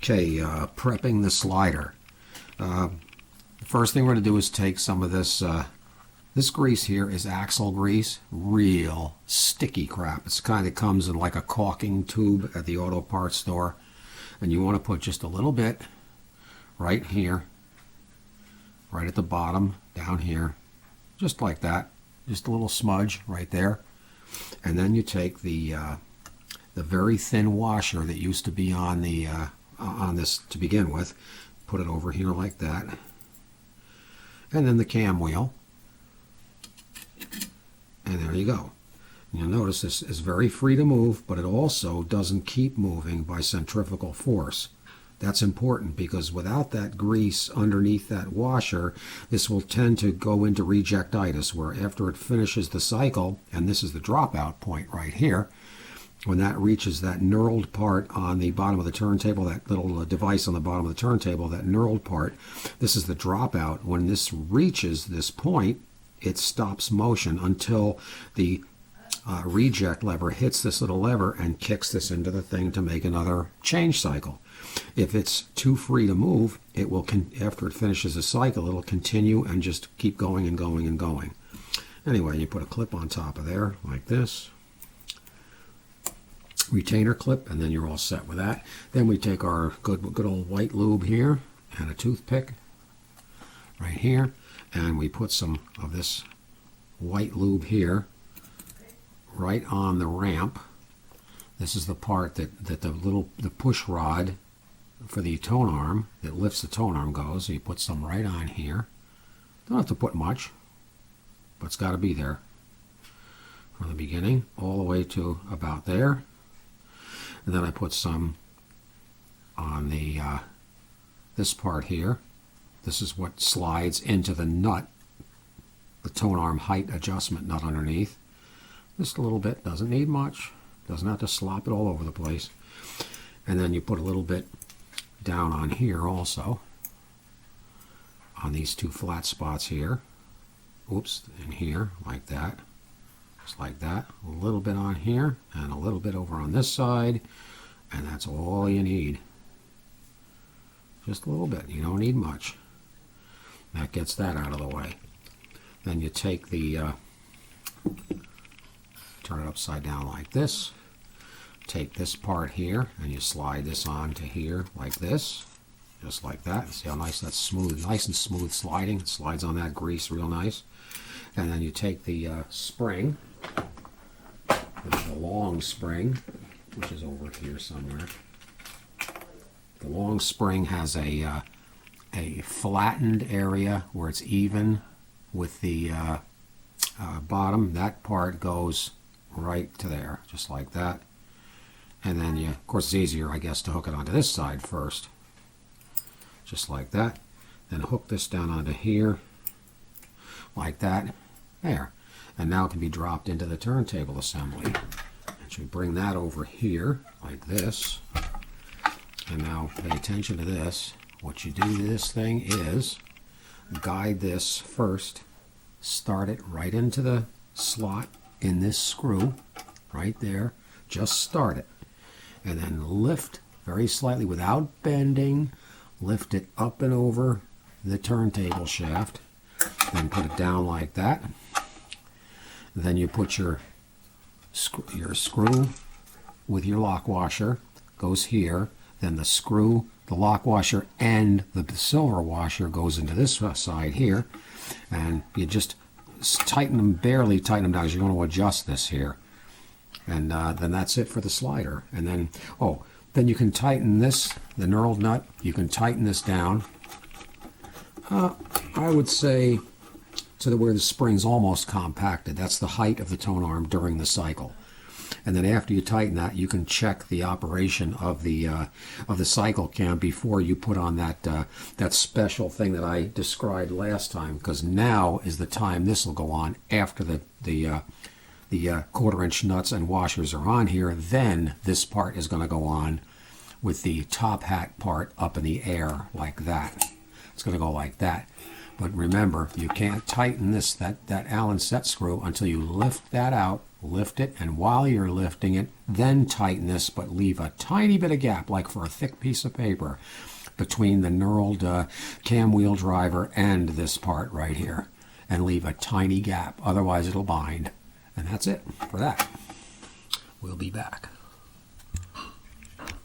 Okay, prepping the slider. The first thing we're going to do is take some of this, this grease here is axle grease, real sticky crap. It's kind of comes in like a caulking tube at the auto parts store. And you want to put just a little bit right here, right at the bottom, down here, just like that. Just a little smudge right there. And then you take the very thin washer that used to be on the on this to begin with, put it over here like that, and then the cam wheel, and there you go. And you'll notice this is very free to move, but it also doesn't keep moving by centrifugal force. That's important because without that grease underneath that washer, this will tend to go into rejectitis, where after it finishes the cycle, and this is the dropout point right here, when that reaches that knurled part on the bottom of the turntable, that little device on the bottom of the turntable, that knurled part, this is the dropout. When this reaches this point, it stops motion until the reject lever hits this little lever and kicks this into the thing to make another change cycle. If it's too free to move, it will, after it finishes the cycle, it'll continue and just keep going and going and going. Anyway, you put a clip on top of there like this, retainer clip, and then you're all set with that. Then we take our good old white lube here and a toothpick right here, and we put some of this white lube here right on the ramp. This is the part that the push rod for the tone arm that lifts the tone arm goes. So you put some right on here. Don't have to put much, but it's got to be there from the beginning all the way to about there. And then I put some on the this part here. This is what slides into the nut, the tone arm height adjustment nut underneath. Just a little bit, doesn't need much. Doesn't have to slop it all over the place. And then you put a little bit down on here also, on these two flat spots here. Oops, in here, like that. Just like that. A little bit on here, and a little bit over on this side, and that's all you need. Just a little bit. You don't need much. That gets that out of the way. Then you take the, turn it upside down like this. Take this part here, and you slide this on to here like this. Just like that. See how nice that's smooth, nice and smooth sliding. It slides on that grease real nice. And then you take the spring, the long spring, which is over here somewhere. The long spring has a flattened area where it's even with the bottom. That part goes right to there, just like that. And then you, of course, it's easier, I guess, to hook it onto this side first, just like that. Then hook this down onto here, like that. There. And now it can be dropped into the turntable assembly. And so we bring that over here, like this. And now pay attention to this. What you do to this thing is guide this first. Start it right into the slot in this screw, right there. Just start it. And then lift very slightly without bending. Lift it up and over the turntable shaft. Then put it down like that. Then you put your screw with your lock washer, goes here. Then the screw, the lock washer, and the silver washer goes into this side here. And you just tighten them, barely tighten them down, because you're going to adjust this here. And then that's it for the slider. And then, then you can tighten this, the knurled nut, you can tighten this down. I would say to where the spring's almost compacted. That's the height of the tone arm during the cycle. And then after you tighten that, you can check the operation of the cycle cam before you put on that special thing that I described last time, because now is the time this will go on after the quarter-inch nuts and washers are on here. Then this part is going to go on with the top hat part up in the air like that. It's going to go like that. But remember, you can't tighten that Allen set screw until you lift that out lift it, and while you're lifting it, then tighten this, but leave a tiny bit of gap, like for a thick piece of paper, between the knurled cam wheel driver and this part right here, and leave a tiny gap, otherwise it'll bind. And that's it for that. We'll be back.